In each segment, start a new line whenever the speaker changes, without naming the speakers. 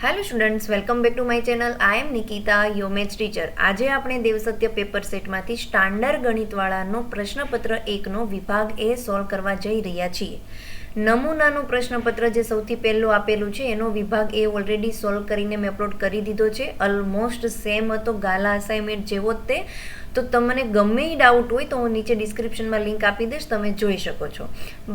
Hello students, welcome back to my channel. I am Nikita, your maths teacher. આજે આપણે દેવસત્ય paper સેટમાંથી standard ગણિતવાળાનો પ્રશ્નપત્ર 1નો વિભાગ એ solve કરવા જઈ રહ્યા છીએ. નમૂનાનું પ્રશ્નપત્ર જે સૌથી પહેલું આપેલું છે એનો વિભાગ એ ઓલરેડી સોલ્વ કરીને મેં અપલોડ કરી દીધો છે. ઓલમોસ્ટ સેમ હતો, ગાલા અસાઇનમેન્ટ જેવો જ તે. તો તમને ગમે એ ડાઉટ હોય તો હું નીચે ડિસ્ક્રિપ્શનમાં લિંક આપી દઈશ, તમે જોઈ શકો છો.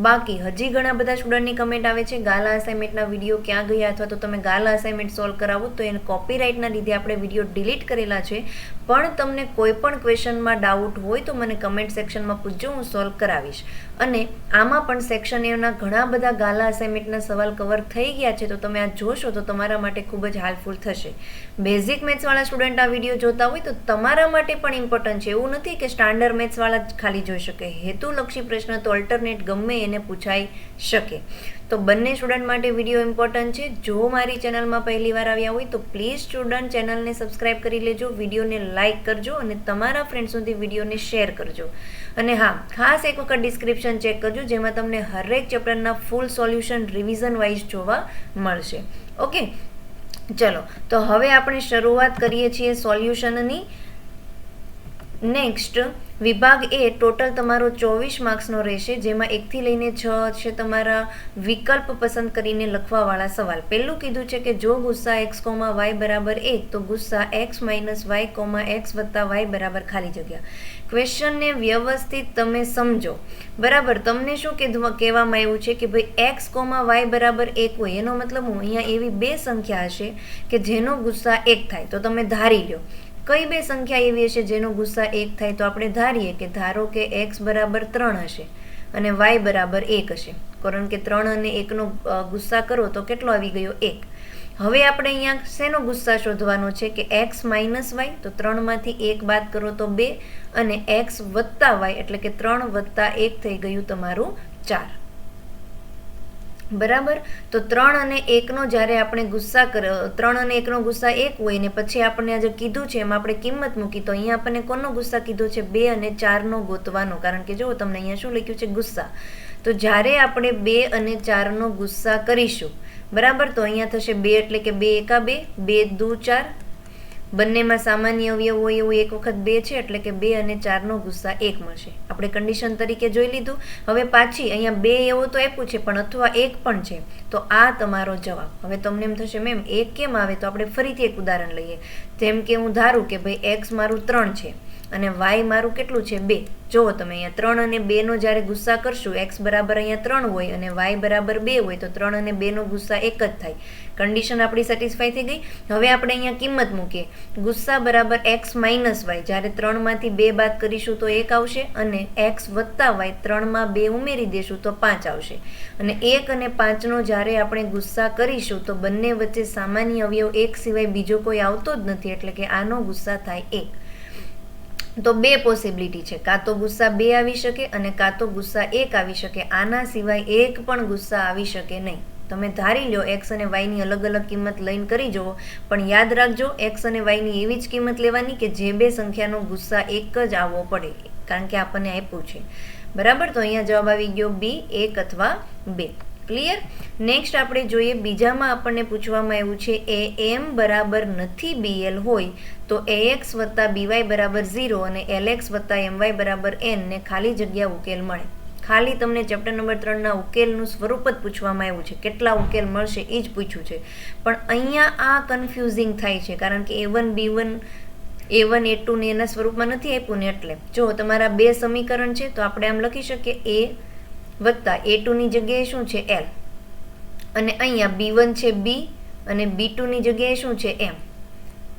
બાકી હજી ઘણા બધા સ્ટુડન્ટની કમેન્ટ આવે છે ગાલા અસાઇનમેન્ટના વિડીયો ક્યાં ગયા, અથવા તો તમે ગાલા અસાઇનમેન્ટ સોલ્વ કરાવો તો એને કોપીરાઇટના લીધે આપણે વિડીયો ડિલીટ કરેલા છે. પણ તમને કોઈ પણ ક્વેશ્ચનમાં ડાઉટ હોય તો મને કમેન્ટ સેક્શનમાં પૂછજો, હું સોલ્વ કરાવીશ. અને આમાં પણ સેક્શન એના ઘણા બધા ગાલા અસાઇનમેન્ટના સવાલ કવર થઈ ગયા છે, તો તમે આ જોશો તો તમારા માટે ખૂબ જ હેલ્પફુલ થશે. બેઝિક મેથ્સવાળા સ્ટુડન્ટ આ વિડીયો જોતા હોય તો તમારા માટે પણ ઇમ્પોર્ટન્ટ છે. એવું નથી કે સ્ટાન્ડર્ડ મેથ્સવાળા જ ખાલી જોઈ શકે. હેતુલક્ષી પ્રશ્ન તો ઓલ્ટરનેટ ગમે એને પૂછાઈ શકે. તો બંને સ્ટુડન્ટ માટે વિડીયો ઇમ્પોર્ટન્ટ છે. જો મારી ચેનલમાં પહેલી વાર આવ્યા હોય તો પ્લીઝ સ્ટુડન્ટ ચેનલને સબસ્ક્રાઇબ કરી લેજો, વિડીયોને લાઇક કરજો અને તમારા ફ્રેન્ડ સુધી વિડીયોને શેર કરજો. અને હા, ખાસ એક વખત ડિસ્ક્રિપ્શન ચેક કરજો, જેમાં તમને હરેક ચેપ્ટરના ફૂલ સોલ્યુશન રિવિઝન વાઇઝ જોવા મળશે. ઓકે, ચલો તો હવે આપણે શરૂઆત કરીએ છીએ સોલ્યુશનની. નેક્સ્ટ વિભાગ એ ટોટલ તમારો 24 માર્ક્સનો રહેશે, જેમાં 1 થી લઈને 6 છે તમારા વિકલ્પ પસંદ કરીને લખવાવાળા સવાલ. પહેલું કીધું છે કે જો ગુસ્સા x, y બરાબર 1 તો ગુસ્સા x માઇનસ y, x વત્તા y બરાબર ખાલી જગ્યા. ક્વેશ્ચનને વ્યવસ્થિત તમે સમજો. બરાબર, તમને શું કહેવામાં આવ્યું છે કે ભાઈ x, y બરાબર 1 હોય, એનો મતલબ અહીંયા એવી બે સંખ્યા હશે કે જેનો ગુસ્સા 1 થાય. તો તમે ધારી લો કઈ બે સંખ્યા એવી હશે જેનો ગુસ્સા 1 થાય. તો આપણે ધારીએ કે ધારો કે x બરાબર 3 હશે અને y બરાબર 1 હશે. કારણ કે 3 અને 1નો ગુસ્સા કરો તો કેટલો આવી ગયો? 1. હવે આપણે અહીંયા શેનો ગુસ્સા શોધવાનો છે કે x માઇનસ y, તો 3 માંથી 1 બાદ કરો તો 2, અને x વત્તા y એટલે કે 3 વત્તા 1 થઈ ગયું તમારું 4. બરાબર, તો 3 અને 1નો જ્યારે આપણે ગુસ્સા 3 અને 1નો ગુસ્સા 1 હોય ને પછી આપણે આજે કીધું છે એમ આપણે કિંમત મૂકી, તો અહીંયા આપણને કોનો ગુસ્સા કીધો છે? 2 અને 4નો ગોતવાનો. કારણ કે જો તમને અહીંયા શું લખ્યું છે? ગુસ્સા. તો જ્યારે આપણે 2 અને 4નો ગુસ્સા કરીશું, બરાબર, તો અહીંયા થશે 2 એટલે કે 2 એકા 2, 2 દુ 4. બંનેમાં સામાન્ય અવયવ હોય એવું એક વખત 2 છે એટલે કે 2 અને 4નો ગુસ્સા 1 મળશે. આપણે કન્ડિશન તરીકે જોઈ લીધું. હવે પાછી અહીંયા 2 એવું તો આપ્યું છે પણ અથવા 1 પણ છે, તો આ તમારો જવાબ. હવે તમને એમ થશે મેમ 1 કેમ આવે? તો આપણે ફરીથી એક ઉદાહરણ લઈએ. જેમ કે હું ધારું કે ભાઈ x મારું 3 છે અને y મારું કેટલું છે? 2. જુઓ તમે અહીંયા 3 અને 2નો જ્યારે ગુસ્સા કરશું, x બરાબર અહીંયા 3 હોય અને y બરાબર 2 હોય, તો 3 અને 2નો ગુસ્સા 1 જ થાય. કન્ડિશન આપણી સેટિસ્ફાઈ થઈ ગઈ. હવે આપણે અહીંયા કિંમત મૂકીએ. ગુસ્સા બરાબર x માઇનસ y, જ્યારે 3 માંથી 2 બાદ કરીશું તો 1 આવશે, અને x વત્તા y 3માં 2 ઉમેરી દેશું તો 5 આવશે. અને 1 અને 5નો જ્યારે આપણે ગુસ્સા કરીશું તો બંને વચ્ચે સામાન્ય અવયવ 1 સિવાય બીજો કોઈ આવતો જ નથી, એટલે કે આનો ગુસ્સા થાય 1. તો બે પોસિબિલિટી છે, કાં તો ગુસ્સા 2 આવી શકે અને કાં તો ગુસ્સા 1 આવી શકે. આના સિવાય એક પણ ગુસ્સા આવી શકે નહીં. તમે ધારી લો x અને y ની અલગ અલગ કિંમત લઈને કરી જુઓ, પણ યાદ રાખજો x અને y ની એવી જ કિંમત લેવાની કે જે બે સંખ્યાનો ગુસ્સા 1 જ આવવો પડે, કારણ કે આપણને આપ્યું છે. બરાબર, તો અહીંયા જવાબ આવી ગયો B, 1 અથવા 2. ક્લિયર? નેક્સ્ટ આપણે જોઈએ. બીજામાં આપણને પૂછવામાં આવ્યું છે am બરાબર નથી bl હોય તો ax વત્તા by બરાબર 0 અને lx વત્તા my બરાબર n ને ખાલી જગ્યા ઉકેલ મળે. ખાલી તમને ચેપ્ટર નંબર 3ના ઉકેલનું સ્વરૂપ જ પૂછવામાં આવ્યું છે, કેટલા ઉકેલ મળશે એ જ પૂછ્યું છે. પણ અહીંયા આ કન્ફ્યુઝિંગ થાય છે કારણ કે a1 b1 a1 a2 ને એના સ્વરૂપમાં નથી આપ્યું ને. એટલે જો તમારા બે સમીકરણ છે તો આપણે આમ લખી શકીએ a વત્તા a2 ની જગ્યાએ શું છે? l, અને અહીંયા b1 છે b અને b2 ની જગ્યાએ શું છે? m.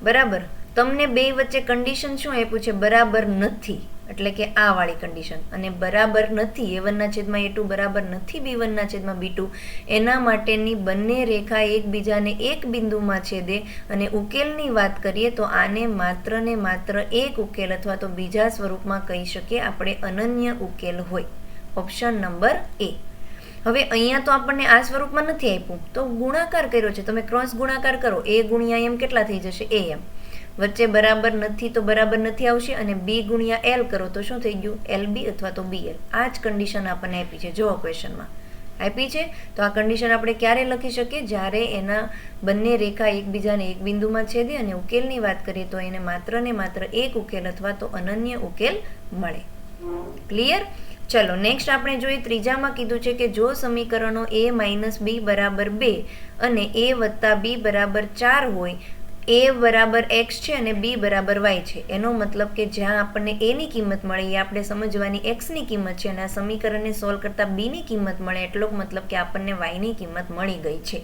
બરાબર, તમને બે વચ્ચે કન્ડિશન શું આપ્યું છે? બરાબર નથી, એટલે કે આ વાળી કન્ડિશન. અને બરાબર નથી a1 ના છેદમાં a2 બરાબર નથી b1 ના છેદમાં b2, એના માટેની બંને રેખા એકબીજાને એક બિંદુમાં છેદે. અને ઉકેલની વાત કરીએ તો આને માત્ર ને માત્ર એક ઉકેલ અથવા તો બીજા સ્વરૂપમાં કહી શકીએ આપણે અનન્ય ઉકેલ હોય. Option number A. હવે અહીંયા તો આપણને આ સ્વરૂપમાં નથી આપ્યું, તો ગુણાકાર કર્યો છે. તમે ક્રોસ ગુણાકાર કરો, a ગુણ્યા m કેટલા થઈ જશે? am. વચ્ચે બરાબર નથી તો બરાબર નથી આવશે, અને b ગુણ્યા l કરો તો શું થઈ ગયું? lb અથવા તો bl. આ જ કન્ડિશન આપણને આપી છે જો ક્વેશ્ચનમાં. આપી છે. તો આ કન્ડિશન આપણે ક્યારે લખી શકીએ? જ્યારે એના બંને રેખા એકબીજાને એક બિંદુમાં છેદે. અને ઉકેલની વાત કરીએ તો એને માત્ર ને માત્ર એક ઉકેલ અથવા તો અનન્ય ઉકેલ મળે. ક્લિયર? ચલો નેક્સ્ટ આપણે જોઈએ. ત્રીજામાં કીધું છે કે જો સમીકરણો a - b બરાબર 2 અને a + b બરાબર 4 હોય, a બરાબર x છે અને b બરાબર y છે, એનો મતલબ કે જ્યાં આપણને a ની કિંમત મળે એ આપણે સમજવાની x ની કિંમત છે અને આ સમીકરણને સોલ્વ કરતા b ની કિંમત મળે એટલો મતલબ કે આપણને y ની કિંમત મળી ગઈ છે.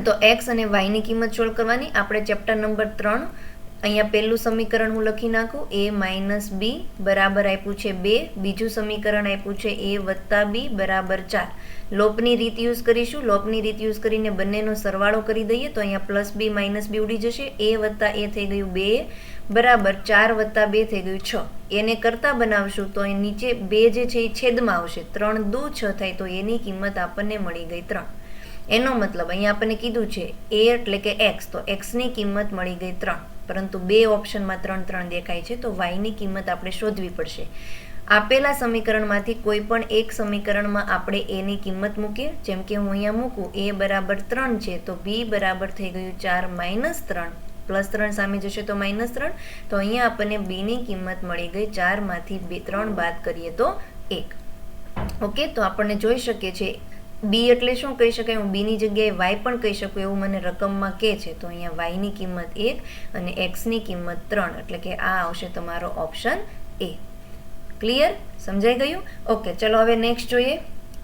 તો x અને y ની કિંમત સોલ્વ કરવાની. આપણે ચેપ્ટર નંબર 3 અહીંયા પહેલું સમીકરણ હું લખી નાખું. a - b બરાબર આપ્યું છે 2. બીજું સમીકરણ આપ્યું છે a + b બરાબર 4. લોપની રીત યુઝ કરીશું. લોપની રીત યુઝ કરીને બંનેનો સરવાળો કરી દઈએ તો અહીંયા +b - b ઉડી જશે. a થઈ ગયું 2 બરાબર 4 + 2 થઈ ગયું 6. એને કરતા બનાવશું તો એ નીચે 2 જે છે એ છેદમાં આવશે. 3 × 2 = 6 થાય તો એની કિંમત આપણને મળી ગઈ 3. એનો મતલબ અહીંયા આપણને કીધું છે a એટલે કે x, તો x ની કિંમત મળી ગઈ 3. પરંતુ બે ઓપ્શનમાં 3 3 દેખાય છે તો y ની કિંમત આપણે શોધવી પડશે. આપેલા સમીકરણમાંથી કોઈ પણ એક સમીકરણમાં આપણે a ની કિંમત મૂકીએ. જેમ કે હું અહીંયા મૂકું a બરાબર 3 છે તો b બરાબર થઈ ગયું 4 - 3. +3 સામે જશે તો -3. તો અહીંયા આપણને b ની કિંમત મળી ગઈ 4 માંથી 3 બાદ કરીએ તો 1. ઓકે, તો આપણને જોઈ શકીએ છીએ b એટલે શું કહી શકાય? હું b ની જગ્યાએ y પણ કહી શકું એવું મને રકમમાં કહે છે. તો અહીંયા y ની કિંમત 1 અને x ની કિંમત 3, એટલે કે આ આવશે તમારો ઓપ્શન A. ક્લિયર? સમજાઈ ગયું? ઓકે, ચલો હવે નેક્સ્ટ જોઈએ.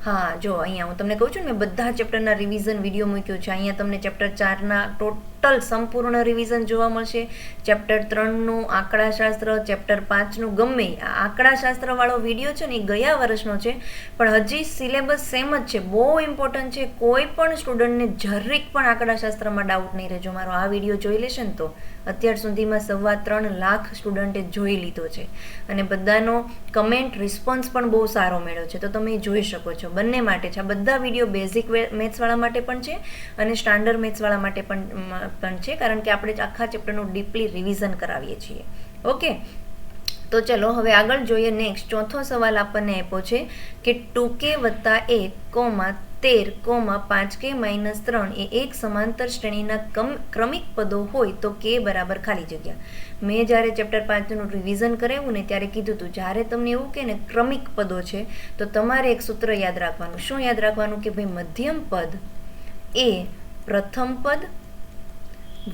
હા, જો અહીંયા હું તમને કહું છું ને મેં બધા ચેપ્ટરના રિવિઝન વિડીયો મૂક્યો છે. અહીંયા તમને ચેપ્ટર 4ના ટોટલ સંપૂર્ણ રિવિઝન જોવા મળશે. ચેપ્ટર 3નું આંકડાશાસ્ત્ર, ચેપ્ટર 5નું ગમે આ આંકડાશાસ્ત્રવાળો વિડીયો છે ને એ ગયા વર્ષનો છે, પણ હજી સિલેબસ સેમ જ છે. બહુ ઇમ્પોર્ટન્ટ છે. કોઈ પણ સ્ટુડન્ટને જરીક પણ આંકડાશાસ્ત્રમાં ડાઉટ નહીં રહે. જો મારો આ વિડીયો જોઈ લેશે ને તો અત્યાર સુધીમાં 3.25 લાખ સ્ટુડન્ટે જોઈ લીધો છે અને બધાનો કમેન્ટ રિસ્પોન્સ પણ બહુ સારો મળ્યો છે. તો તમે જોઈ શકો છો. બંને માટે છે આ બધા વિડીયો. બેઝિક મેથ્સવાળા માટે પણ છે અને સ્ટાન્ડર્ડ મેથ્સવાળા માટે પણ છે, કારણ કે આપણે આખા ચેપ્ટરનું ડીપલી રિવિઝન કરાવીએ છીએ. ઓકે, તો ચલો હવે આગળ જોઈએ. નેક્સ્ટ ચોથો સવાલ આપણને આપ્યો છે કે 2k + 1, 13, 5k - 3 એ એક સમાંતર શ્રેણીના ક્રમિક પદો હોય તો k બરાબર ખાલી જગ્યા. મેં જ્યારે ચેપ્ટર 5નું રિવિઝન કરાવ્યું ને ત્યારે કીધું હતું જ્યારે તમને એવું કે ને ક્રમિક પદો છે તો તમારે એક સૂત્ર યાદ રાખવાનું. શું યાદ રાખવાનું? કે ભાઈ મધ્યમ પદ એ પ્રથમ પદ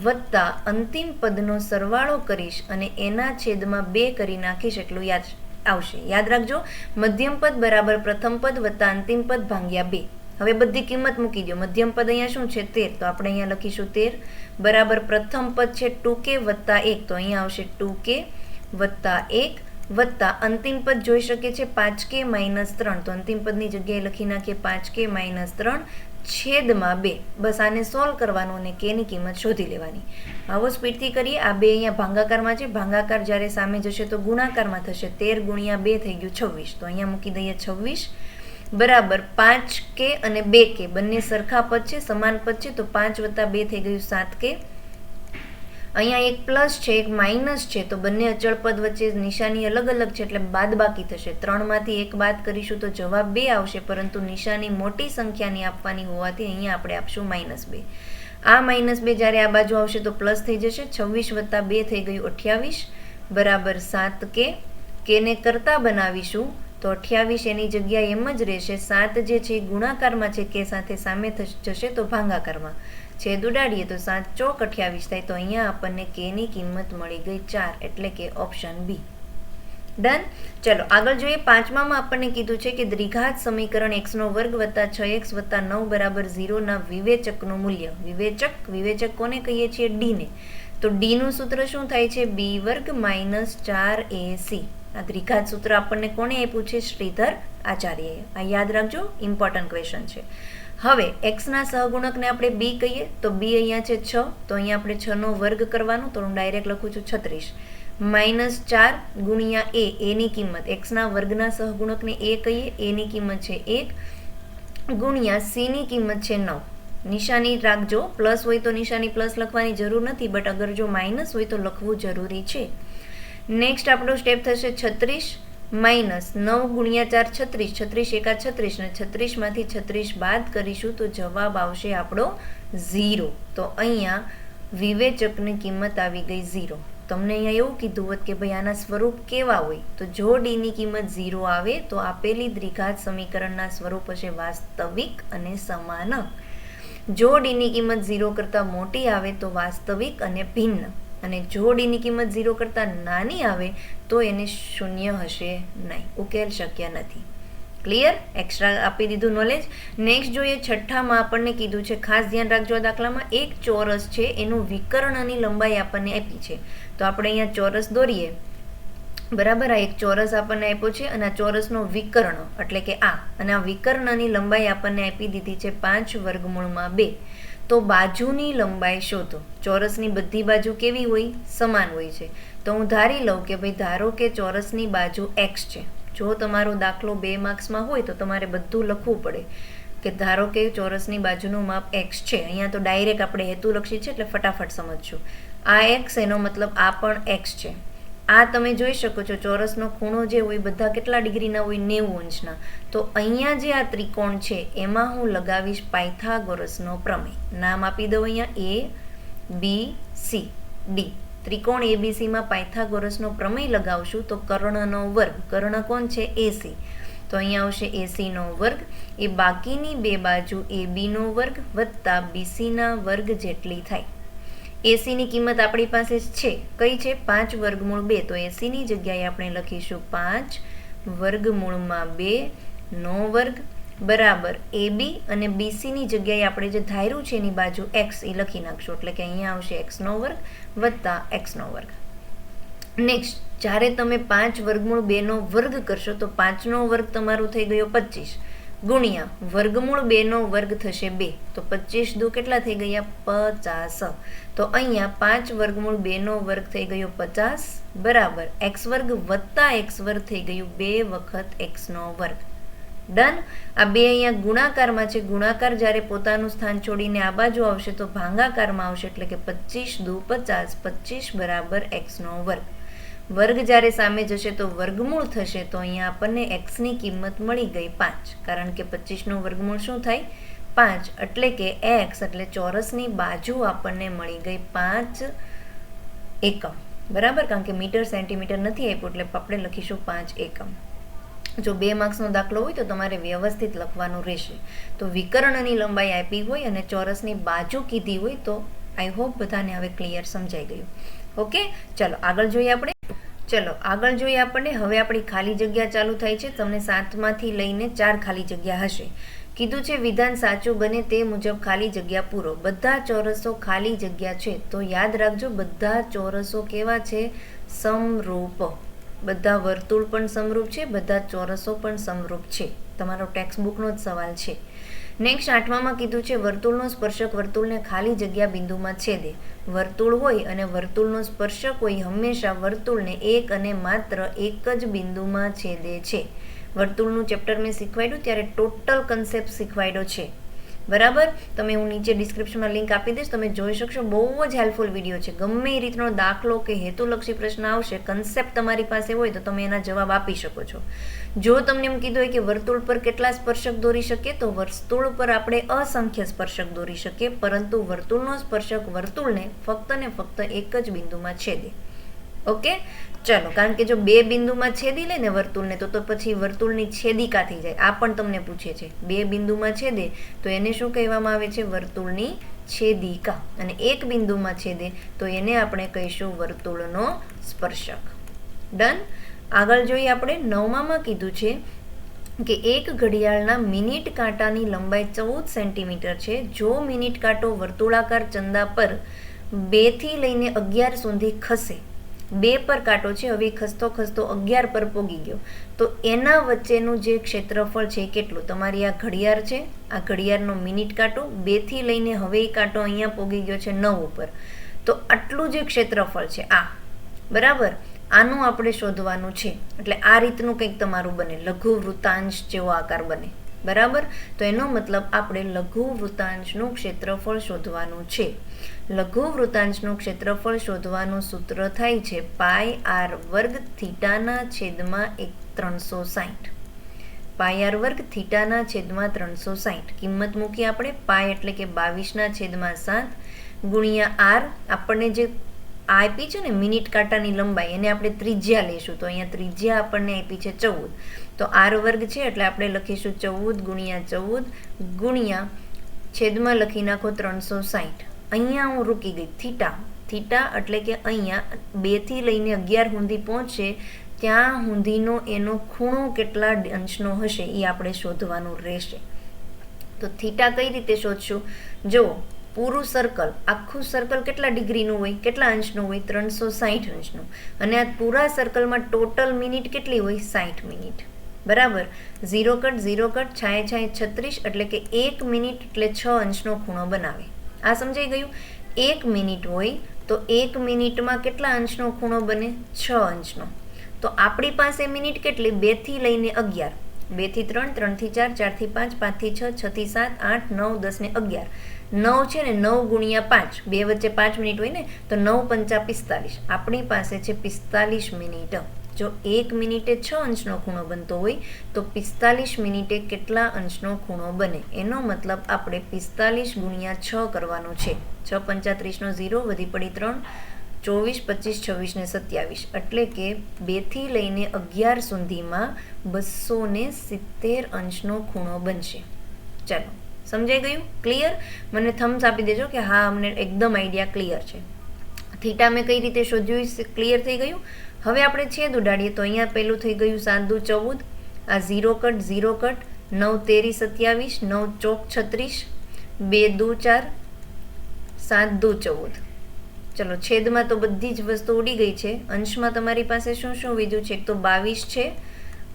વત્તા અંતિમ પદનો સરવાળો કરીશ અને એના છેદમાં 2 કરી નાખીશ એટલું યાદ આવશે. યાદ રાખજો, મધ્યમ પદ બરાબર પ્રથમ પદ વત્તા અંતિમ પદ ભાગ્યા 2. હવે બધી કિંમત મૂકી દો. મધ્યમ પદ અહીંયા શું છે? 13. તો આપણે અહીંયા લખીશું 13 બરાબર પ્રથમ પદ છે 2k + 1. તો અહીંયા આવશે 2k + 1 વત્તા અંતિમ પદ જોઈ શકીએ છીએ 5k - 3. તો અંતિમ પદની જગ્યાએ લખી નાખીએ 5k - 3 છેદમાં 2. બસ આને સોલ્વ કરવાનું અને k ની કિંમત શોધી લેવાની. આવો સ્પીડથી કરીએ. આ 2 અહીંયા ભાગાકારમાં છે. ભાગાકાર જ્યારે સામે જશે તો ગુણાકારમાં થશે. 13 × 2 થઈ ગયું 26. તો અહીંયા મૂકી દઈએ 26 બરાબર 5k અને 2k બંને સરખા પદ છે, સમાન પદ છે. તો 5 + 2 થઈ ગયું 7k. અહીંયા એક પ્લસ છે એક માઇનસ છે, તો બંને અચળ પદ વચ્ચે નિશાની અલગ અલગ છે એટલે બાદબાકી થશે. 3 માંથી 1 બાદ કરીશું તો જવાબ 2 આવશે, પરંતુ નિશાની મોટી સંખ્યાની આપવાની હોવાથી અહીંયા આપણે આપશું -2. આ -2 જ્યારે આ બાજુ આવશે તો પ્લસ થઈ જશે. 26 + 2 થઈ ગયું 28 બરાબર 7k. k ને કરતા બનાવીશું તો 28 એની જગ્યાએ એમ જ રહેશે. 7 જે છે ગુણાકારમાં છે, k સાથે સામે જશે તો ભાગાકારમાં. છેદ ઉડાડીએ તો 7 × 4 = 28 થાય. તો અહીંયા આપણને k ની કિંમત મળી ગઈ 4, એટલે કે ઓપ્શન બી. ડન. ચલો આગળ જોઈએ. 5માં આપણને કીધું છે કે દ્વિઘાત સમીકરણ x² + 6x + 9 = 0 ના વિવેચકનું મૂલ્ય. વિવેચક કોને કહીએ છીએ? d ને. તો d નું સૂત્ર શું થાય છે? b² - 4ac. આ દ્વિઘાત સૂત્ર આપણને કોણે આપ્યું છે? શ્રીધર આચાર્યએ. આ યાદ રાખજો, ઇમ્પોર્ટન્ટ ક્વેશ્ચન છે. હવે x ના સહગુણકને આપણે b કહીએ તો b અહીંયા છે 6. તો અહીંયા આપણે 6 નો વર્ગ કરવાનો. તો હું ડાયરેક્ટ લખું છું 36 -4 ગુણ્યા a ની કિંમત. x ના વર્ગના સહગુણકને a કહીએ. a ની કિંમત છે 1 ગુણ્યા c ની કિંમત છે 9. નિશાની રાખજો, પ્લસ હોય તો નિશાની પ્લસ લખવાની જરૂર નથી, બટ અગર જો માઇનસ હોય તો લખવું જરૂરી છે. નેક્સ્ટ આપણો સ્ટેપ થશે 36 માઇનસ 9 ગુણ્યા 4 36, 36 એકા 36 ને 36માંથી 36 બાદ કરીશું તો જવાબ આવશે આપણો 0. તો અહીંયા વિવેચકની કિંમત આવી ગઈ 0. તમને અહીંયા એવું કીધું હોત કે ભાઈ આના સ્વરૂપ કેવા હોય, તો જો ડીની કિંમત 0 આવે તો આપેલી દ્વિઘાત સમીકરણના સ્વરૂપ હશે વાસ્તવિક અને સમાન. જો ડીની કિંમત 0 કરતાં મોટી આવે તો વાસ્તવિક અને ભિન્ન, અને જો ડીની કિંમત 0 કરતાં નાની આવે તો એને શૂન્ય હશે નહીં. ઉકેલ શક્ય નથી. ક્લિયર? એક્સ્ટ્રા આપી દીધું નોલેજ. નેક્સ્ટ જોઈએ, છઠ્ઠામાં આપણને કીધું છે, ખાસ ધ્યાન રાખજો આ દાખલામાં, એક ચોરસ છે એનું વિકર્ણની લંબાઈ આપણને આપી છે. તો આપણે અહીંયા ચોરસ દોરીએ. બરાબર, આ એક ચોરસ આપણને આપ્યો છે અને આ ચોરસનો વિકર્ણ એટલે કે આ, અને આ વિકર્ણની લંબાઈ આપણને આપી દીધી છે 5 વર્ગમૂળમાં 2. તો બાજુની લંબાઈ શોધો. ચોરસની બધી બાજુ કેવી હોય? સમાન હોય છે. તો હું ધારી લઉં કે ભાઈ ધારો કે ચોરસની બાજુ x છે. જો તમારો દાખલો 2 માર્ક્સમાં હોય તો તમારે બધું લખવું પડે કે ધારો કે ચોરસની બાજુનું માપ x છે. અહીંયા તો ડાયરેક્ટ આપણે હેતુલક્ષી છે એટલે ફટાફટ સમજશું. આ x, એનો મતલબ આ પણ x છે. આ તમે જોઈ શકો છો ચોરસનો ખૂણો જે હોય બધા કેટલા ડિગ્રીના હોય? 90 અંશના. તો અહીંયા જે આ ત્રિકોણ છે એમાં હું લગાવીશ પાયથાગોરસનો પ્રમેય. નામ આપી દઉં અહીંયા ABCD. ત્રિકોણ ABCમાં પાયથાગોરસનો પ્રમેય લગાવશું તો કર્ણનો વર્ગ, કર્ણ કોણ છે? AC. તો અહીંયા આવશે AC નો વર્ગ, એ બાકીની બે બાજુ AB નો વર્ગ વત્તા BC ના વર્ગ જેટલી થાય. AC ની કિંમત આપણી પાસે છે, કઈ છે? 5 વર્ગમૂળ 2. તો AC ની જગ્યાએ આપણે લખીશું 5 વર્ગમૂળમાં 2 નો વર્ગ બરાબર AB, અને BC ની જગ્યાએ આપણે જે ધાર્યું છે એની બાજુ x એ લખી નાખશું. એટલે કે અહીંયા આવશે x નો વર્ગ વત્તા x નો વર્ગ. નેક્સ્ટ, જ્યારે તમે 5 વર્ગમૂળ 2 નો વર્ગ કરશો તો 5 નો વર્ગ તમારું થઈ ગયો 25 ગુણ્યા વર્ગમૂળ 2 નો વર્ગ થશે 2. તો 25 દુ કેટલા થઈ ગયા? 50. તો અહીંયા 5 વર્ગમૂળ 2 નો વર્ગ થઈ ગયો 50 બરાબર x વર્ગ વત્તા x વર્ગ થઈ ગયું 2 વખત x નો વર્ગ. ડન. આ બે અહીંયા ગુણાકારમાં છે. ગુણાકાર જ્યારે પોતાનું સ્થાન છોડીને આ બાજુ આવશે તો ભાંગાકારમાં આવશે. એટલે કે 25 દુ 50, 25 બરાબર x નો વર્ગ. વર્ગ જ્યારે સામે જશે તો વર્ગમૂળ થશે. તો અહીંયા આપણને x ની કિંમત મળી ગઈ 5, કારણ કે 25 નું વર્ગમૂળ શું થાય? 5. એટલે કે x એટલે ચોરસની બાજુ આપણને મળી ગઈ 5 એકમ. બરાબર, કારણ કે મીટર સેન્ટીમીટર નથી આપ્યું એટલે આપણે લખીશું 5 એકમ. જો 2 માર્ક્સનો દાખલો હોય તો તમારે વ્યવસ્થિત લખવાનું રહેશે. તો વિકર્ણની લંબાઈ આપી હોય અને ચોરસની બાજુ કીધી હોય તો આઈ હોપ બધાને હવે ક્લિયર સમજાઈ ગયું. ઓકે, ચલો આગળ જોઈએ આપણે. હવે આપણી ખાલી જગ્યા ચાલુ થાય છે. તમને 7માંથી લઈને 4 ખાલી જગ્યા હશે. કીધું છે વિધાન સાચું બને તે મુજબ ખાલી જગ્યા પૂરો. બધા ચોરસો ખાલી જગ્યા છે. તો યાદ રાખજો, બધા ચોરસો કેવા છે? સમરૂપ. બધા વર્તુળ પણ સમરૂપ છે, બધા ચોરસો પણ સમરૂપ છે. તમારો ટેક્સ્ટ બુકનો જ સવાલ છે. નેક્સ્ટ 8માં કીધું છે વર્તુળનો સ્પર્શક વર્તુળને ખાલી જગ્યા બિંદુમાં છેદે. વર્તુળ હોય અને વર્તુળનો સ્પર્શક હોય હંમેશા વર્તુળને એક અને માત્ર એક જ બિંદુમાં છેદે છે. વર્તુળનું ચેપ્ટર મેં શીખવાડ્યું ત્યારે ટોટલ કન્સેપ્ટ શીખવાડ્યો છે. બરાબર, તમે હું નીચે ડિસ્ક્રિપ્શનમાં લિંક આપી દઈશ, તમે જોઈ શકશો. બહુ જ હેલ્પફુલ વિડીયો છે. ગમે એ રીતનો દાખલો કે હેતુલક્ષી પ્રશ્ન આવશે, કન્સેપ્ટ તમારી પાસે હોય તો તમે એના જવાબ આપી શકો છો. જો તમને એમ કીધું હોય કે વર્તુળ પર કેટલા સ્પર્શક દોરી શકીએ, તો વર્તુળ પર આપણે અસંખ્ય સ્પર્શક દોરી શકીએ, પરંતુ વર્તુળનો સ્પર્શક વર્તુળને ફક્ત ને ફક્ત એક જ બિંદુમાં છેદે. ઓકે, ચલો, કારણ કે જો 2 બિંદુમાં છેદી લે ને વર્તુળને તો પછી વર્તુળની છેદિકા થઈ જાય. આ પણ તમને પૂછે છે. 2 બિંદુમાં છેદે તો એને શું કહેવામાં આવે છે? વર્તુળની છેદિકા. અને એક બિંદુમાં છેદે તો એને આપણે કહીશું વર્તુળનો સ્પર્શક. ડન. આગળ જોઈએ આપણે. 9માં કીધું છે કે એક ઘડિયાળના મિનિટ કાંટાની લંબાઈ 14 સેન્ટીમીટર છે. જો મિનિટ કાંટો વર્તુળાકાર ચંદા પર 2 થી લઈને 11 સુધી ખસે, 2 પર કાંટો છે, હવે ખસતો ખસતો 11 પર પોગી ગયો, તો એના વચ્ચેનું જે ક્ષેત્રફળ છે કેટલું? તમારી આ ઘડિયાળ છે, આ ઘડિયાળનો મિનિટ કાંટો 2 થી લઈને હવે એ કાંટો અહીંયા પોગી ગયો છે 9 ઉપર, તો આટલું જે ક્ષેત્રફળ છે આ. બરાબર, આનું આપણે શોધવાનું છે. એટલે આ રીતનું કંઈક તમારું બને, લઘુ વૃત્તાંશ જેવો આકાર બને. બરાબર, તો એનો મતલબ આપણે લઘુ વૃત્તાંશનું ક્ષેત્રફળ શોધવાનું છે. લઘુ વૃત્તાંશનું ક્ષેત્રફળ શોધવાનું સૂત્ર થાય છે πr² θ/1 360. પાય r વર્ગ થીટાના છેદમાં 360. કિંમત મૂકી આપણે પાય એટલે કે 22/7 ગુણ્યા r. આપણને જે આપી છે ને મિનિટ કાંટાની લંબાઈ એને આપણે ત્રિજ્યા લઈશું, તો અહીંયા ત્રિજ્યા આપણને આપી છે 14. તો r વર્ગ છે એટલે આપણે લખીશું 14 ગુણ્યા 14 ગુણ્યા છેદમાં લખી નાખો 360. અહીંયા હું રૂકી ગઈ. થીટા એટલે કે અહીંયા 2 થી લઈને 11 સુધી પહોંચે ત્યાં સુધીનો એનો ખૂણો કેટલા અંશનો હશે એ આપણે શોધવાનું રહેશે. તો થીટા કઈ રીતે શોધશું? જો પૂરું સર્કલ, આખું સર્કલ કેટલા ડિગ્રીનું હોય, કેટલા અંશનું હોય? 360 અંશનું. અને આ પૂરા સર્કલમાં ટોટલ મિનિટ કેટલી હોય? 60 મિનિટ. બરાબર. 0 કટ છાંયે 36 એટલે કે 1 મિનિટ એટલે 6 અંશનો ખૂણો બનાવે. આ સમજાઈ ગયું? 1 મિનિટ હોય તો 1 મિનિટમાં કેટલા અંશનો ખૂણો બને? 6 અંશનો. તો આપણી પાસે મિનિટ કેટલી? 2 થી લઈને 11. 2 થી 3, 3 થી 4, 4 થી 5, 5 થી 6, 6 થી 7, 8, 9, 10 ને 11. 9 છે ને 9 ગુણ્યા 5, 2 વચ્ચે 5 મિનિટ હોય ને, તો 9 પંચા 45. આપણી પાસે છે 45 મિનિટ. જો 1 મિનિટે 6 અંશનો ખૂણો બનતો હોય તો 45 મિનિટે કેટલા અંશનો ખૂણો બને? એનો મતલબ આપણે 45 ગુણ્યા 6 કરવાનું છે. 6 પંચા 30 નો 0 વધી પડી 3, 24, 25, 26 ને 27. એટલે કે 2 થી લઈને 11 સુધીમાં 270 અંશનો ખૂણો બનશે. ચાલો, સમજાઈ ગયું? ક્લિયર? મને થમ્સ આપી દેજો કે હા અમને એકદમ આઈડિયા ક્લિયર છે. થીટા મેં કઈ રીતે શોધ્યું? ક્લિયર થઈ ગયું? હવે આપણે છેદ ઉડાડીએ તો અહીંયા પેલું થઈ ગયું 7 દુ 14. આ 0 કટ 9 તેરી 27, 9 ચોક 36, 2 દુ 4, 7 દુ 14. ચલો, છેદમાં તો બધી જ વસ્તુ ઉડી ગઈ છે. અંશમાં તમારી પાસે શું શું વીધું છે? એક તો 22 છે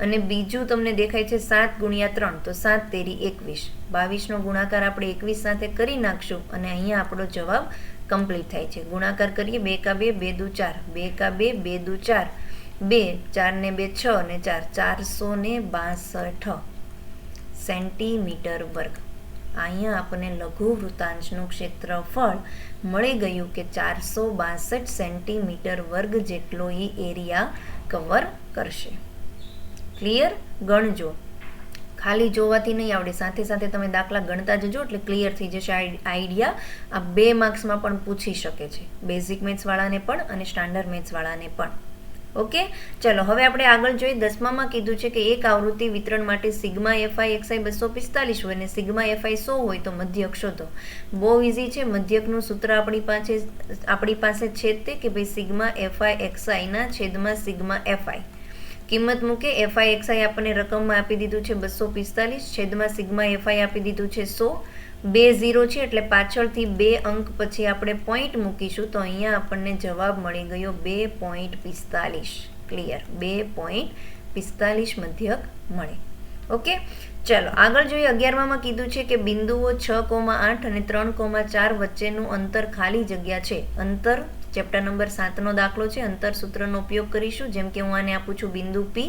અને બીજું તમને દેખાય છે 7 ગુણ્યા 3, તો 7 તેરી 21. 22 નો ગુણાકાર આપણે 21 સાથે કરી નાખશું અને અહીંયા આપણો જવાબ કમ્પ્લીટ થાય છે. ગુણાકાર કરીએ 2 કા 2, 2 દુ 4, 2 કા 2, 2 દુ 4, 2, 4 ને 2 6 અને 4, 462 સેન્ટીમીટર વર્ગ. અહીંયા આપણને લઘુ વૃત્તાંશનું ક્ષેત્રફળ મળી ગયું કે 462 સેન્ટીમીટર વર્ગ જેટલો એ એરિયા કવર કરશે. ક્લિયર? ગણજો. ખાલી જોવાથી નહીં આવડે, સાથે સાથે તમે દાખલા ગણતા જજો એટલે ક્લિયર થઈ જશે આઈડિયા. આ 2 માર્ક્સમાં પણ પૂછી શકે છે, બેઝિક મેથ્સ વાળાને પણ અને સ્ટાન્ડર્ડ મેથ્સ વાળાને પણ. ઓકે, ચલો હવે આપણે આગળ જોઈએ. 10મામાં કીધું છે કે એક આવૃત્તિ વિતરણ માટે સિગ્મા એફઆઈ એક્સઆઈ 245 હોય અને સિગ્મા એફઆઈ 100 હોય તો મધ્યક શોધો. બહુ ઇઝી છે. મધ્યકનું સૂત્ર આપણી પાસે છે તે કે ભાઈ સિગ્મા એફઆઈ એક્સઆઈ ના છેદમાં સિગ્મા એફઆઈ. કિંમત મૂકે. એફઆઈ એક્સઆઈ આપણને રકમમાં આપી દીધું છે 245, છેદમાં સિગ્મા એફઆઈ આપી દીધું છે 100. 2 0 છે એટલે પાછળથી 2 અંક પછી આપણે પોઈન્ટ મૂકીશું તો અહીંયા આપણને જવાબ મળી ગયો 2.45. ક્લિયર? 2.45 મધ્યક મળે. ઓકે, ચલો આગળ જોઈએ. 11માં કીધું છે કે બિંદુઓ 6,8 અને 3,4 વચ્ચેનું અંતર ખાલી જગ્યા છે. અંતર ચેપ્ટર નંબર 7નો દાખલો છે. અંતર સૂત્રનો ઉપયોગ કરીશું. જેમ કે હું આને આપું છું બિંદુ P,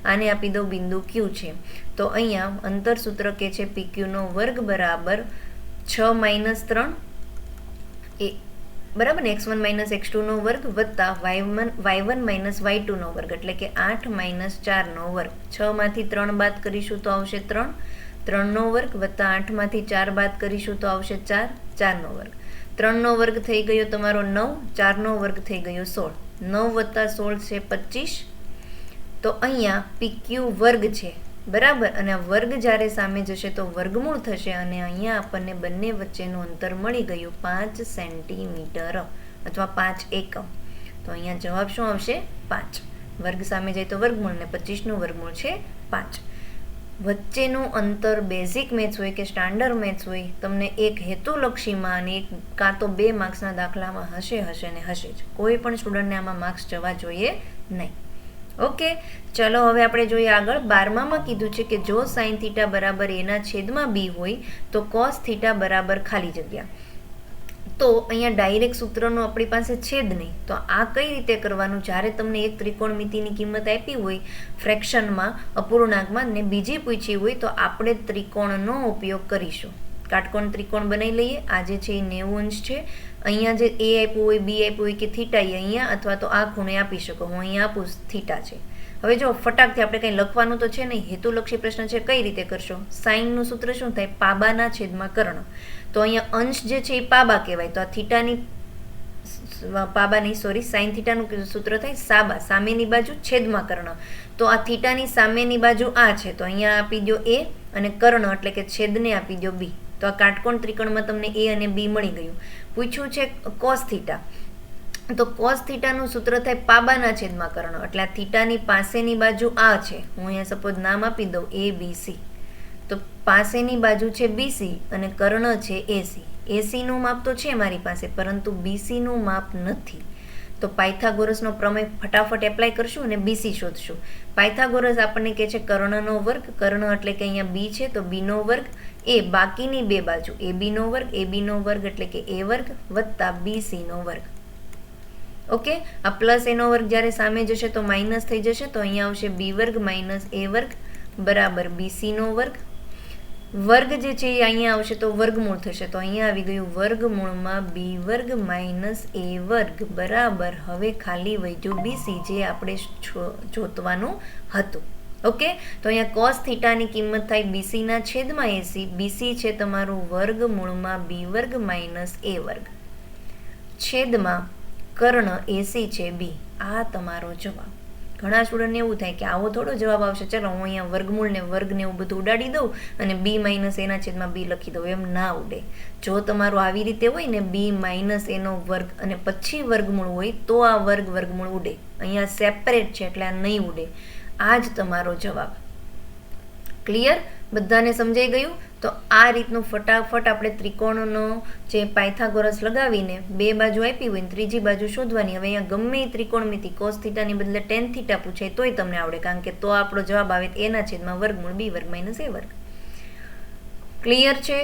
આને આપી દઉં બિંદુ Q છે. તો અહીંયા અંતર સૂત્ર કે છે PQ નો વર્ગ બરાબર 6 - 3 એ બરાબર ને x1 - x2 નો વર્ગ વત્તા y1 - y2 નો વર્ગ એટલે કે 8 - 4 નો વર્ગ. 6 માંથી 3 બાદ કરીશું તો આવશે 3, 3 નો વર્ગ વત્તા 8 માંથી 4 બાદ કરીશું તો આવશે 4, 4 નો વર્ગ. 3 નો વર્ગ થઈ ગયો તમારો 9, 4 નો વર્ગ થઈ ગયો 16. 9 વત્તા 16 છે 25. તો અહીંયા PQ વર્ગ છે. બરાબર, અને વર્ગ જ્યારે સામે જશે તો વર્ગમૂળ થશે અને અહીંયા આપણને બંને વચ્ચેનું અંતર મળી ગયું 5 સેન્ટીમીટર અથવા 5 એકમ. તો અહીંયા જવાબ શું આવશે? 5. વર્ગ સામે જાય તો વર્ગમૂળ ને 25 નું વર્ગમૂળ છે 5. વચ્ચેનું અંતર બેઝિક મેથ્સ હોય કે સ્ટાન્ડર્ડ મેથ્સ હોય, તમને એક હેતુલક્ષીમાં અને એક કાં તો 2 માર્ક્સના દાખલામાં હશે ને હશે જ. કોઈ પણ સ્ટુડન્ટને આમાં માર્ક્સ જવા જોઈએ નહીં. ઓકે, ચલો હવે આપણે જોઈએ આગળ. 12માં કીધું છે કે જો સાઇન થીટા બરાબર એના છેદમાં બી હોય તો કોસ થીટા બરાબર ખાલી જગ્યા. તો અહીંયા ડાયરેક્ટ સૂત્રનો આપણી પાસે છે જ નહીં. તો આ કઈ રીતે કરવાનું? જ્યારે તમને એક ત્રિકોણમિતિની કિંમત આપી હોય ફ્રેક્શનમાં, અપૂર્ણાંકમાં, ને બીજી પૂછી હોય તો આપણે ત્રિકોણનો ઉપયોગ કરીશું. કાટકોણ ત્રિકોણ બનાવી લઈએ. આ જે છે એ 90 અંશ છે. અહીંયા જે એ આપ્યું હોય, બી આપ્યું હોય કે થીટા અહીંયા અથવા તો આ ખૂણે આપી શકો. હું અહીંયા આપું થીટા છે. હવે જો ફટાકથી આપણે કંઈ લખવાનું તો છે નહીં, હેતુલક્ષી પ્રશ્ન છે, કઈ રીતે કરશો? સાઇનનું સૂત્ર શું થાય? પાબાના છેદમાં કર્ણ. તો અહીંયા અંશ જે છે એ પાબા કહેવાય. તો આ થીટાની પાબા નહીં, સોરી, સાઇન થીટાનું સૂત્ર થાય સાબા, સામેની બાજુ છેદમાં કર્ણ. તો આ થીટાની સામેની બાજુ આ છે, તો અહીંયા આપી દો એ, અને કર્ણ એટલે કે છેદને આપી દો બી. તો આ કાટકોણ ત્રિકોણમાં તમને એ અને બી મળી ગયું. પૂછ્યું છે કોસ થીટા, તો કોસ થીટાનું સૂત્ર થાય પાબાના છેદમાં કર્ણ. એટલે આ થીટાની પાસેની બાજુ આ છે, હું અહીંયા સપોઝ નામ આપી દઉં એ બી સી. તો પાસેની બાજુ છે બીસી અને કર્ણ છે એસી. એસીનું માપ તો છે મારી પાસે, પરંતુ બીસીનું માપ નથી. તો પાયથાગોરસનો પ્રમેય ફટાફટ એપ્લાય કરશું અને બીસી શોધશું. પાયથાગોરસ આપણને કહે છે કર્ણનો વર્ગ. કર્ણ એટલે કે અહીંયા બી છે, તો બીનો વર્ગ એ બાકીની બે બાજુ એ બીનો વર્ગ, એ બીનો વર્ગ એટલે કે એ વર્ગ વત્તા બીસીનો વર્ગ. ઓકે, આ પ્લસ એનો વર્ગ જ્યારે સામે જશે તો માઇનસ થઈ જશે. તો અહીંયા આવશે બી વર્ગ માઇનસ એ વર્ગ બરાબર બીસીનો વર્ગ. વર્ગ જે છે એ અહીંયા આવશે તો વર્ગમૂળ થશે. તો અહીંયા આવી ગયું વર્ગમૂળમાં બી વર્ગ માઇનસ એ વર્ગ બરાબર, હવે ખાલી વધ્યું બીસી, જે આપણે જોતવાનું હતું. ઓકે, તો અહીંયા કોસ થીટાની કિંમત થાય બીસીના છેદમાં એસી. બીસી છે તમારું વર્ગમૂળમાં બી વર્ગ માઇનસ એ વર્ગ છેદમાં કર્ણ એસી છે બી. આ તમારો જવાબ. ઘણા સ્ટુડન્ટને એવું થાય કે આવો થોડો જવાબ આવશે, ચલો હું અહીંયા વર્ગમૂળ ને વર્ગ ને એવું બધું ઉડાડી દઉં અને બી માઇનસ એના છેદમાં બી લખી દઉં. એમ ના ઉડે. જો તમારું આવી રીતે હોય ને બી માઇનસ એનો વર્ગ અને પછી વર્ગમૂળ હોય તો આ વર્ગમૂળ ઉડે. અહીંયા સેપરેટ છે એટલે આ નહીં ઉડે. આ જ તમારો જવાબ. ક્લિયર? બધાને સમજાઈ ગયું? તો આ રીતનું ફટાફટ આપણે ત્રિકોણનો જે પાયથાગોરસ લગાવીને બે બાજુ આપી હોય ને ત્રીજી બાજુ શોધવાની. હવે અહીંયા ગમે ત્રિકોણમિતિ કોસ થીટાની બદલે ટેન થીટા પૂછાય તોય તમને આવડે, કારણ કે તો આપણો જવાબ આવે એના છેદમાં વર્ગમૂળ બી વર્ગ માઇનસ એ વર્ગ. ક્લિયર છે?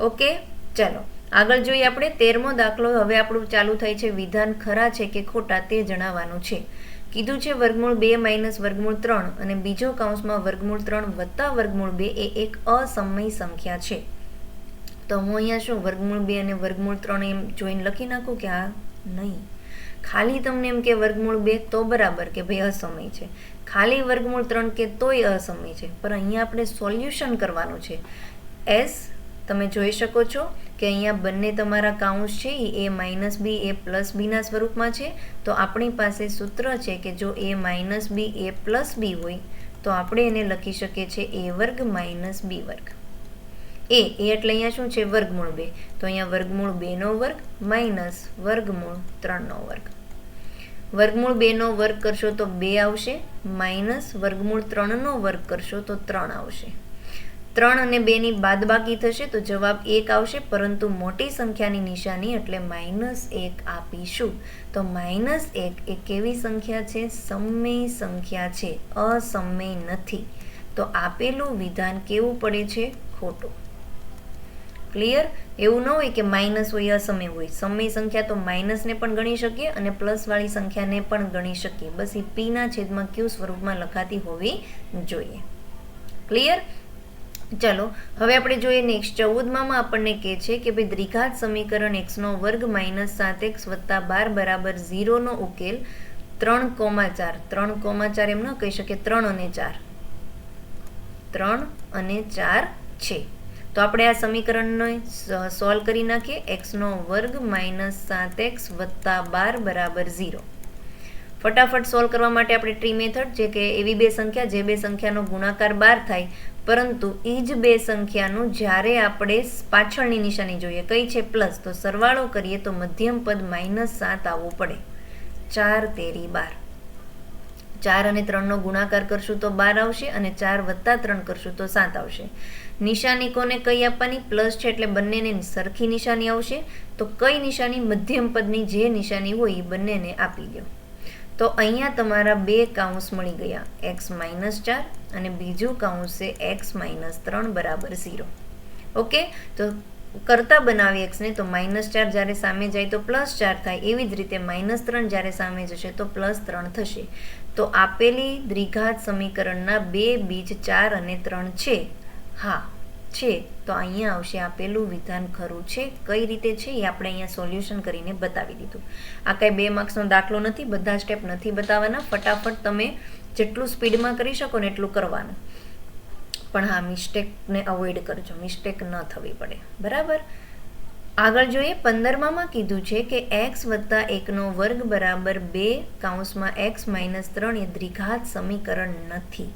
ઓકે, ચાલો આગળ જોઈએ આપણે 13મો દાખલો. હવે આપણું ચાલુ થાય છે વિધાન ખરા છે કે ખોટા તે જણાવવાનું છે. કીધું છે વર્ગમૂળ 2 માઇનસ વર્ગમૂળ 3 અને બીજો કૌંસમાં વર્ગમૂળ 3 વત્તા વર્ગમૂળ 2 એ એક અસમય સંખ્યા છે. તો હું અહીંયા શું વર્ગમૂળ 2 અને વર્ગમૂળ 3 એમ જોઈને લખી નાખું કે આ નહીં. ખાલી તમને એમ કે વર્ગમૂળ 2 તો બરાબર કે ભાઈ અસમય છે, ખાલી વર્ગમૂળ 3 કે તોય અસમય છે. પણ અહીંયા આપણે સોલ્યુશન કરવાનું છે. એસ તમે જોઈ શકો છો કે અહીંયા બંને તમારા કાઉન્સ છે એ માઇનસ બી એ પ્લસ બીના સ્વરૂપમાં છે. તો આપણી પાસે સૂત્ર છે કે જો એ માઇનસ બી એ પ્લસ બી હોય તો આપણે એને લખી શકીએ છીએ એ વર્ગ માઇનસ બી વર્ગ. એ એટલે અહીંયા શું છે વર્ગમૂળ 2, તો અહીંયા વર્ગમૂળ 2નો વર્ગ માઇનસ વર્ગમૂળ 3નો વર્ગ. વર્ગમૂળ 2નો વર્ગ કરશો તો 2 આવશે, માઇનસ વર્ગમૂળ 3નો વર્ગ કરશો તો 3 આવશે. 3 અને 2 ની બાદબાકી થશે તો જવાબ 1 આવશે, પરંતુ મોટી સંખ્યાની નિશાની એટલે -1 આપીશું. તો -1 એ કેવી સંખ્યા છે? સમય સંખ્યા છે, અસમય નથી. તો આપેલું વિધાન કેવું પડે છે? ખોટું. ક્લિયર? એવું ન હોય કે માઇનસ હોય અસમય હોય. સમય સંખ્યા તો માઇનસને પણ ગણી શકીએ અને પ્લસ વાળી સંખ્યાને પણ ગણી શકીએ. બસ એ પી ના છેદમાં ક્યુ સ્વરૂપમાં લખાતી હોવી જોઈએ. ક્લિયર? ચાલો હવે આપણે જોઈએ નેક્સ્ટ 14માં આપણને કહે છે કે ભાઈ દ્વિઘાત સમીકરણ x² - 7x + 12 બરાબર 0 નો ઉકેલ 3,4 3,4 એમ ન કહી શકીએ, 3 અને 4 3 અને 4 છે. તો આપણે આ સમીકરણને સોલ્વ કરી નાખીએ. x² - 7x + 12 બરાબર 0. ફટાફટ સોલ્વ કરવા માટે આપણે ટ્રી મેથડ, જે કે એવી બે સંખ્યા જે બે સંખ્યાનો ગુણાકાર 12 થાય, પરંતુ એ જ બે સંખ્યાનું જ્યારે આપણે પાછળની નિશાની જોઈએ કઈ છે પ્લસ, તો સરવાળો કરીએ તો મધ્યમ પદ -7 આવવું પડે. 4 તેરી 12. 4 અને 3નો ગુણાકાર કરશું તો 12 આવશે અને 4 + 3 કરશું તો 7 આવશે. નિશાની કોને કઈ આપવાની? પ્લસ છે એટલે બંનેને સરખી નિશાની આવશે. તો કઈ નિશાની? મધ્યમ પદની જે નિશાની હોય એ બંનેને આપી દો. તો અહીંયા તમારા બે કાઉન્સ મળી ગયા, x - 4 અને બીજું કાઉન્સ છે x - 3 બરાબર 0. ઓકે, તો કરતા બનાવી x ને, તો -4 જ્યારે સામે જાય તો +4 થાય, એવી જ રીતે -3 જ્યારે સામે જશે તો +3 થશે. તો આપેલી દ્વિઘાત સમીકરણના બે બીજ 4 અને 3 છે. હા, છે તો અહીંયા આવશે આપેલું વિધાન ખરું છે. કઈ રીતે છે એ આપણે અહીંયા સોલ્યુશન કરીને બતાવી દીધું. આ કાંઈ 2 માર્ક્સનો દાખલો નથી, બધા સ્ટેપ નથી બતાવવાના. ફટાફટ તમે જેટલું સ્પીડમાં કરી શકો ને એટલું કરવાનું. પણ હા, મિસ્ટેકને અવોઇડ કરજો, મિસ્ટેક ન થવી પડે. બરાબર. આગળ જોઈએ. 15માં કીધું છે કે x વત્તા 1નો વર્ગ બરાબર 2 કૌંસમાં x માઇનસ 3 એ દ્વિઘાત સમીકરણ નથી.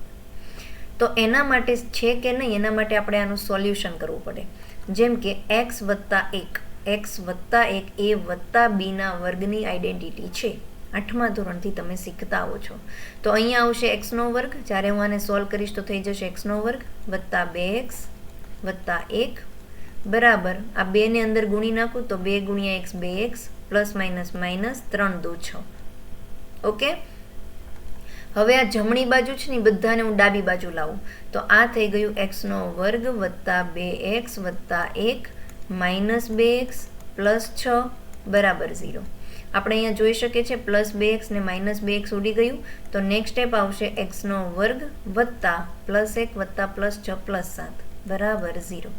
તો એના માટે છે કે નહીં એના માટે આપણે આનું સોલ્યુશન કરવું પડે. જેમ કે x વત્તા 1 એ વત્તા બીના વર્ગની આઈડેન્ટિટી છે. 8મા ધોરણથી તમે શીખતા આવો છો. તો અહીંયા આવશે x નો વર્ગ. જ્યારે હું આને સોલ્વ કરીશ તો થઈ જશે x નો વર્ગ વત્તા 2x વત્તા 1 બરાબર આ 2 ને અંદર ગુણી નાખું તો 2 ગુણ્યા x 2x plus minus minus 3 દુ 6. ઓકે. હવે આ જમણી બાજુ છે ને બધાને હું ડાબી બાજુ લાવું તો આ થઈ ગયું x નો વર્ગ વત્તા 2x વત્તા 1 માઇનસ 2x પ્લસ 6 બરાબર 0. આપણે અહીંયા જોઈ શકીએ છીએ પ્લસ 2x ને માઇનસ 2x ઉડી ગયું. તો નેક્સ્ટ સ્ટેપ આવશે x નો વર્ગ વત્તા પ્લસ 1 વત્તા પ્લસ 6 પ્લસ 7 બરાબર 0.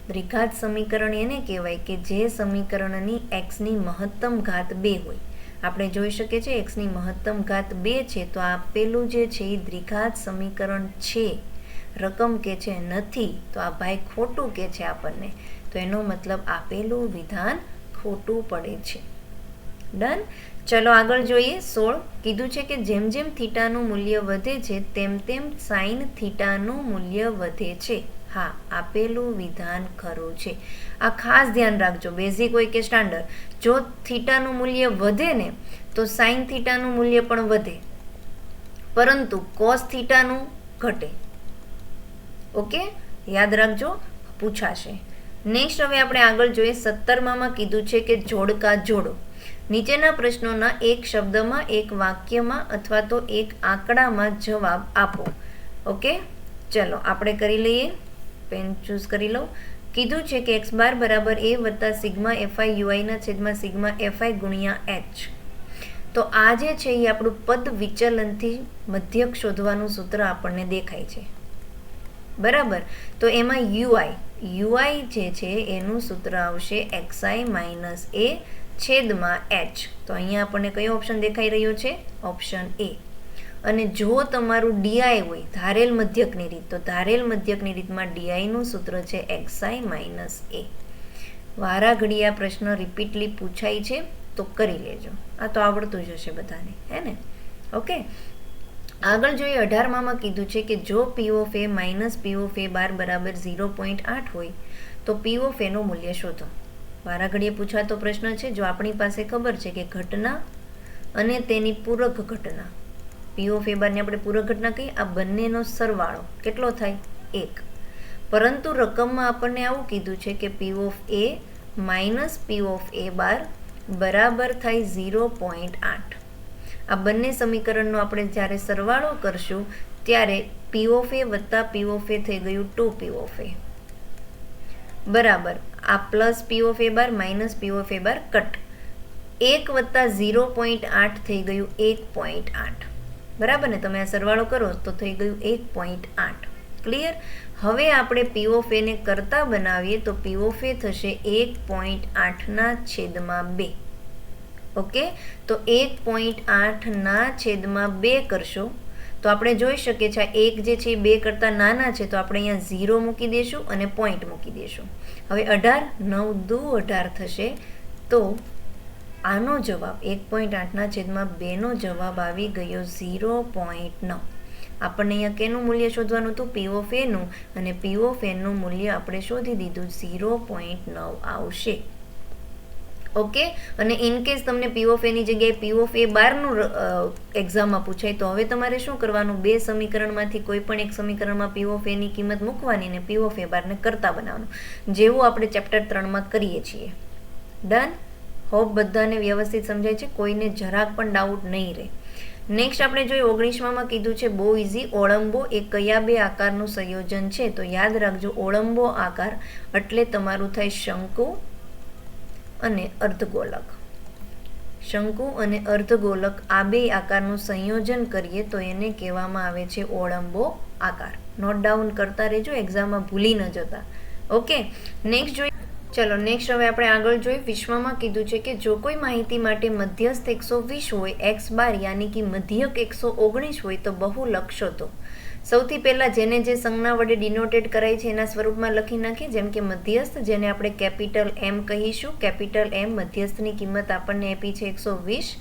દ્વિઘાત સમીકરણ એને કહેવાય કે જે સમીકરણની x ની મહત્તમ ઘાત 2 હોય. આપણે જોઈ શકીએ છીએ x ની મહત્તમ ઘાત 2 છે તો આપેલું જે છે એ દ્વિઘાત સમીકરણ છે. રકમ કે છે નથી તો આ ભાઈ ખોટું કે છે આપણને. તો એનો મતલબ આપેલું વિધાન ખોટું પડે છે. ડન. ચલો આગળ જોઈએ. 16 કીધું છે કે જેમ જેમ થીટાનું મૂલ્ય વધે છે તેમ તેમ સાઇન થીટાનું મૂલ્ય વધે છે. હા, આપેલું વિધાન ખરું છે. આ ખાસ ધ્યાન રાખજો, બેઝિક હોય કે સ્ટાન્ડર્ડ. જો થીટાનું મૂલ્ય વધે ને તો સાઇન થીટાનું મૂલ્ય પણ વધે, પરંતુ કોસ થીટાનું ઘટે. ઓકે, યાદ રાખજો, પૂછાશે. નેક્સ્ટ હવે આપણે આગળ જોઈએ. 17માં કીધું છે કે જોડકા જોડો. નીચેના પ્રશ્નોના એક શબ્દમાં, એક વાક્યમાં અથવા તો એક આંકડામાં જવાબ આપો. ઓકે, ચલો આપણે કરી લઈએ. પેન ચૂઝ કરી લઉં. કીધું છે કે x બાર બરાબર a વત્તા સિગ્મા fi ui ના છેદમાં સિગ્મા fi ગુણ્યા h. તો આ જે છે એ આપણું પદ વિચલનથી મધ્યક શોધવાનું સૂત્ર આપણને દેખાય છે. બરાબર. તો એમાં ui જે છે એનું સૂત્ર આવશે xi માઇનસ a છેદમાં h. તો અહીંયા આપણને કયો ઓપ્શન દેખાઈ રહ્યો છે? Option A. અને જો તમારું ડીઆઈ હોય ધારેલ મધ્યકની રીત, તો ધારેલ મધ્યકની રીતમાં ડીઆઈનું સૂત્ર છે xi માઇનસ a. વારા ઘડી આ પ્રશ્ન રિપીટલી પૂછાય છે તો કરી લેજો. આ તો આવડતું જ હશે બધાને, હે ને? ઓકે. આગળ જોઈએ. 18માં કીધું છે કે જો p of a minus p of a બાર બરાબર 0.8 હોય તો p ઓફ a નું મૂલ્ય શોધો. વારા ઘડીએ પૂછાતો પ્રશ્ન છે. જો આપણી પાસે ખબર છે કે ઘટના અને તેની પૂરક ઘટના, p ઓફ a બારને આપણે પૂરક ઘટના કહીએ, આ બંનેનો સરવાળો કેટલો થાય? 1. પરંતુ રકમમાં આપણને આવું કીધું છે કે p of a minus p of a બાર બરાબર થાય 0.8. આ બંને સમીકરણનો આપણે જ્યારે સરવાળો કરશું ત્યારે p ઓફ a વત્તા p ઓફ a થઈ ગયું 2p ઓફ a બરાબર આ plus p of a bar minus p of a bar cut 1 વત્તા 0.8 થઈ ગયું 1.8. બરાબર ને? તમે આ સરવાળો કરો તો થઈ ગયું 1.8. ક્લિયર? હવે આપણે p ઓફ a ને કરતા બનાવીએ તો p ઓફ a થશે 1.8 ના છેદમાં 2. ઓકે, તો 1.8 ના છેદમાં 2 કરશો તો આપણે જોઈ શકીએ છીએ આ 1 જે છે એ 2 કરતાં નાના છે, તો આપણે અહીંયા 0 મૂકી દઈશું અને પોઈન્ટ મૂકી દઈશું. હવે 18 9 દુ 18 થશે. તો આનો જવાબ 1.8 ના છેદમાં 2 નો જવાબ આવી ગયો 0.9. આપણને અહીંયા કેનું મૂલ્ય શોધવાનું હતું? p ઓફ a નું. અને p ઓફ a નું મૂલ્ય આપણે શોધી દીધું 0.9 આવશે. ઓકે. અને ઇન કેસ તમને p ઓફ a ની જગ્યાએ p ઓફ a બારનું એક્ઝામમાં પૂછાય તો હવે તમારે શું કરવાનું? બે સમીકરણમાંથી કોઈ પણ એક સમીકરણમાં p ઓફ a ની કિંમત મૂકવાની અને p ઓફ a બારને કરતા બનાવવાનું, જેવું આપણે ચેપ્ટર 3માં કરીએ છીએ. ડન. હોપ બધાને વ્યવસ્થિત સમજાય છે, કોઈને જરાક પણ ડાઉટ નહીં રહે. નેક્સ્ટ આપણે જોઈએ. 19માં કીધું છે બહુ ઇઝી. ઓળંબો એ કયા બે આકારનું સંયોજન છે? તો યાદ રાખજો, ઓળંબો આકાર એટલે તમારું થાય શંકુ અને અર્ધગોલક. શંકુ અને અર્ધગોલક આ બે આકારનું સંયોજન કરીએ તો એને કહેવામાં આવે છે ઓળંબો આકાર. નોટ ડાઉન કરતા રહેજો, એક્ઝામમાં ભૂલી ન જતા. ઓકે, નેક્સ્ટ જોઈએ. ચલો નેક્સ્ટ હવે આપણે આગળ જોઈએ. વિશ્વમાં કીધું છે કે જો કોઈ માહિતી માટે મધ્યસ્થ 120 હોય, x બાર યાની કે મધ્યક 119 હોય તો બહુલક શોધો. સૌથી પહેલાં જેને જે સંજ્ઞા વડે ડિનોટેડ કરાય છે એના સ્વરૂપમાં લખી નાખીએ. જેમ કે મધ્યસ્થ, જેને આપણે કેપિટલ M કહીશું. કેપિટલ M મધ્યસ્થની કિંમત આપણને આપી છે 120.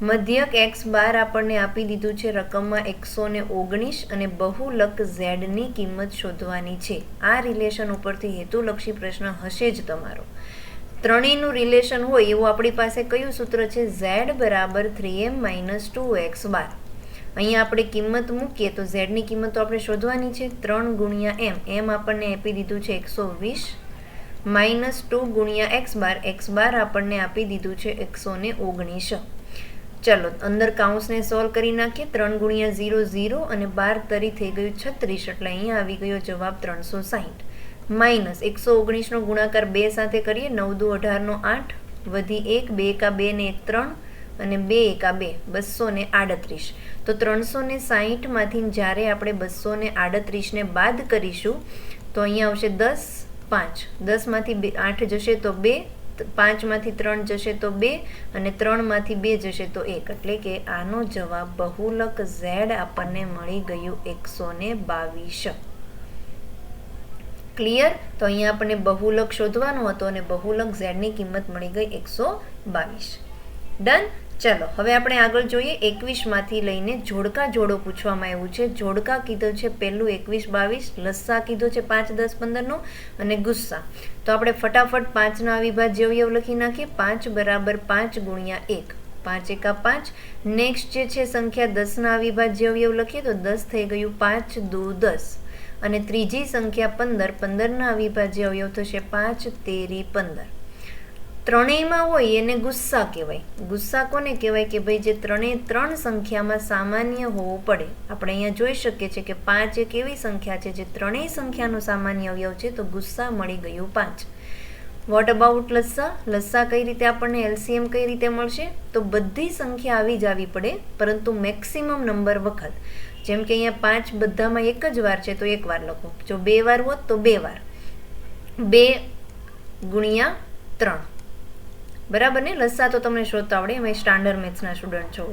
મધ્યક x બાર આપણને આપી દીધું છે રકમમાં 119 અને બહુલક z ની કિંમત શોધવાની છે. આ રિલેશન ઉપરથી હેતુલક્ષી પ્રશ્ન હશે જ તમારો. ત્રણેયનું રિલેશન હોય એવું આપણી પાસે કયું સૂત્ર છે? z બરાબર 3m - 2x બાર. અહીંયા આપણે કિંમત મૂકીએ તો z ની કિંમત તો આપણે શોધવાની છે. 3 ગુણ્યા m આપણને આપી દીધું છે 120 માઇનસ 2 ગુણ્યા x બાર આપણને આપી દીધું છે 119. ચલો અંદર કાઉન્સને સોલ્વ કરી નાખીએ. 3 ગુણ્યા 0 0 અને 12 તરી થઈ ગયું 36, એટલે અહીંયા આવી ગયો જવાબ 360. માઇનસ 119 નો ગુણાકાર 2 સાથે કરીએ. 9 દુ 18 નો 8 વધી 1, 2 એકા 2 ને 1 3 અને 2 એકા 2 238. તો 360 માંથી જ્યારે આપણે 238 ને બાદ કરીશું તો અહીંયા આવશે 10 5. 10 માંથી 8 જશે તો 2, 5 માંથી 3 જશે તો 2 અને 3 માંથી 2 જશે તો 1, એટલે કે આનો જવાબ બહુલક z આપણને મળી ગયું 122. ક્લિયર? તો અહીંયા આપણને બહુલક શોધવાનું હતું અને બહુલક z ની કિંમત મળી ગઈ 122. ડન. ચલો હવે આપણે આગળ જોઈએ. 21 માંથી લઈને જોડકા જોડો પૂછવામાં આવ્યું છે. જોડકા કીધો છે પહેલું 21 22, લસ્સા કીધો છે 5 10 15 નો અને ગુસ્સા. તો આપણે ફટાફટ 5 ના અવિભાજ્ય અવયવ લખી નાખીએ. 5 બરાબર 5 ગુણ્યા 1, 5 એકા 5. નેક્સ્ટ જે છે સંખ્યા 10 ના અવિભાજ્ય અવયવ લખીએ તો 10 થઈ ગયું 5 દુ 10 અને ત્રીજી સંખ્યા 15, 15 ના અવિભાજ્ય અવયવ થશે 5 તેરી 15. ત્રણેયમાં હોય એને ગુસ્સા કહેવાય. ગુસ્સા કોને કહેવાય? કે ભાઈ જે ત્રણ સંખ્યામાં સામાન્ય હોવું પડે. આપણે અહીંયા જોઈ શકીએ છીએ કે 5 એક એવી સંખ્યા છે જે ત્રણેય સંખ્યાનો સામાન્ય અવયવ છે, તો ગુસ્સા મળી ગયું 5. What about લસ્સા? લસ્સા કઈ રીતે આપણને LCM કઈ રીતે મળશે? તો બધી સંખ્યા આવી જ આવી પડે, પરંતુ મેક્સિમમ નંબર વખત. જેમ કે અહીંયા 5 બધામાં એક જ વાર છે તો એક વાર લખો. જો 2 વાર હોત તો 2 વાર. 2 ગુણ્યા 3, બરાબર ને? લસ્સા તો તમને શોધતા આવડે, એમાં સ્ટાન્ડર્ડ મેથ્સના સ્ટુડન્ટ છો.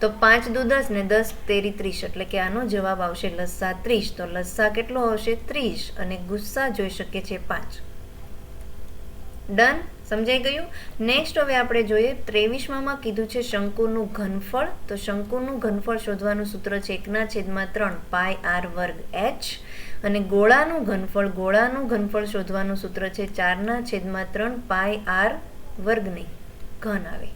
તો 5 દુ 10 ને 10 તેરી 30, એટલે કે આનો જવાબ આવશે લસ્સા 30. તો લસ્સા કેટલો આવશે? 30 અને ગુસ્સા જોઈ શકીએ છીએ 5. ડન. સમજાઈ ગયું? નેક્સ્ટ હવે આપણે જોઈએ. 23માં કીધું છે શંકુનું ઘનફળ. તો શંકુનું ઘનફળ શોધવાનું સૂત્ર છે 1/3 પાઈ r વર્ગ h અને ગોળાનું ઘનફળ શોધવાનું સૂત્ર છે 4/3 પાઈ r વર્ગ નહીં, ઘન આવે.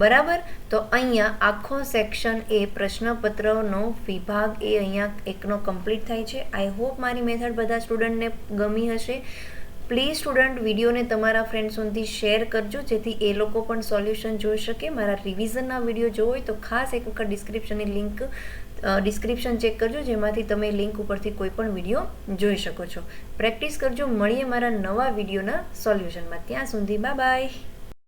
બરાબર? તો અહીંયા આખો સેક્શન એ પ્રશ્નપત્રનો વિભાગ એ અહીંયા એકનો કમ્પ્લીટ થાય છે. આઈ હોપ મારી મેથડ બધા સ્ટુડન્ટને ગમી હશે. પ્લીઝ સ્ટુડન્ટ વિડીયોને તમારા ફ્રેન્ડ સુધી શેર કરજો, જેથી એ લોકો પણ સોલ્યુશન જોઈ શકે. મારા રિવિઝનના વિડીયો જોવો હોય તો ખાસ એક વખત ડિસ્ક્રિપ્શન ચેક કરજો, જેમાંથી તમે લિંક ઉપરથી કોઈ પણ વિડીયો જોઈ શકો છો. પ્રેક્ટિસ કરજો. મળીએ મારા નવા વિડીયોના સોલ્યુશનમાં. ત્યાં સુધી બાય બાય.